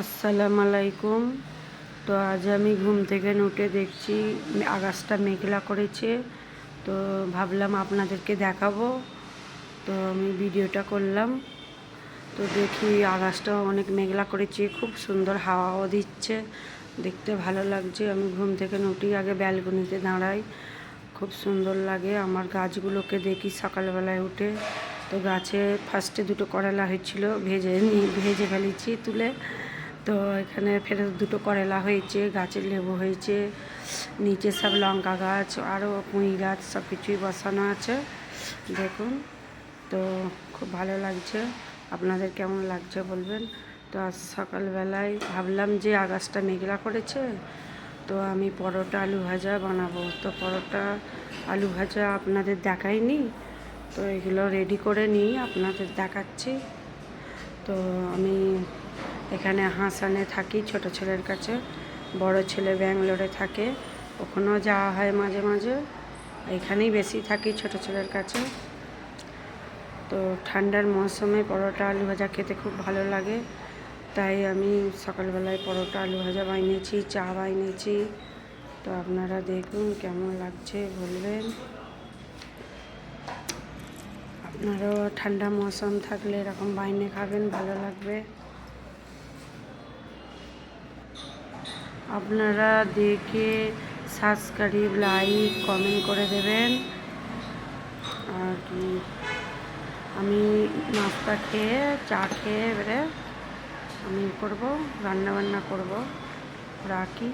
আসসালামু আলাইকুম। তো আজ আমি ঘুম থেকে উঠে দেখছি আকাশটা মেঘলা করেছে। তো ভাবলাম আপনাদেরকে দেখাবো, তো আমি ভিডিওটা করলাম। তো দেখি আকাশটা অনেক মেঘলা করেছে, খুব সুন্দর হাওয়াও দিচ্ছে, দেখতে ভালো লাগছে। আমি ঘুম থেকে উঠেই আগে ব্যালকনিতে দাঁড়াই, খুব সুন্দর লাগে। আমার গাছগুলোকে দেখি সকালবেলায় উঠে। তো গাছে ফার্স্টে দুটো করলা হয়েছিল, ভেজে ফেলেছি তুলে। তো এখানে ফের দুটো করলা হয়েছে, গাছে লেবু হয়েছে, নিচে সব লঙ্কা গাছ আরও পুঁই গাছ সব কিছুই বসানো আছে, দেখুন। তো খুব ভালো লাগছে, আপনাদের কেমন লাগছে বলবেন। তো আজ সকালবেলায় ভাবলাম যে আকাশটা মেঘলা করেছে, তো আমি পরোটা আলু ভাজা বানাবো। তো পরোটা আলু ভাজা আপনাদের দেখাইনি, তো এগুলো রেডি করে নিই, আপনাদের দেখাচ্ছি। তো আমি এখানে হাসানে থাকি ছোট ছেলের কাছে, বড় ছেলে ব্যাঙ্গালোরে থাকে, ওখানেও যাওয়া হয় মাঝে মাঝে। এখানেই বেশি থাকি ছোট ছেলের কাছে। তো ঠান্ডার মৌসুমে পরোটা আলু ভাজা খেতে খুব ভালো লাগে, তাই আমি সকালবেলায় পরোটা আলু ভাজা বানিয়েছি, চা বানিয়েছি। তো আপনারা দেখুন কেমন লাগছে বলবেন। আপনারাও ঠান্ডা মৌসুম থাকলে এরকম বাইনে খাবেন, ভালো লাগবে। আপনারা দেখে সাবস্ক্রাইব, লাইক, কমেন্ট করে দেবেন। আর আমি নাস্তা খেয়ে চা খেয়ে এবারে আমি রান্নাবান্না করব, রাখি।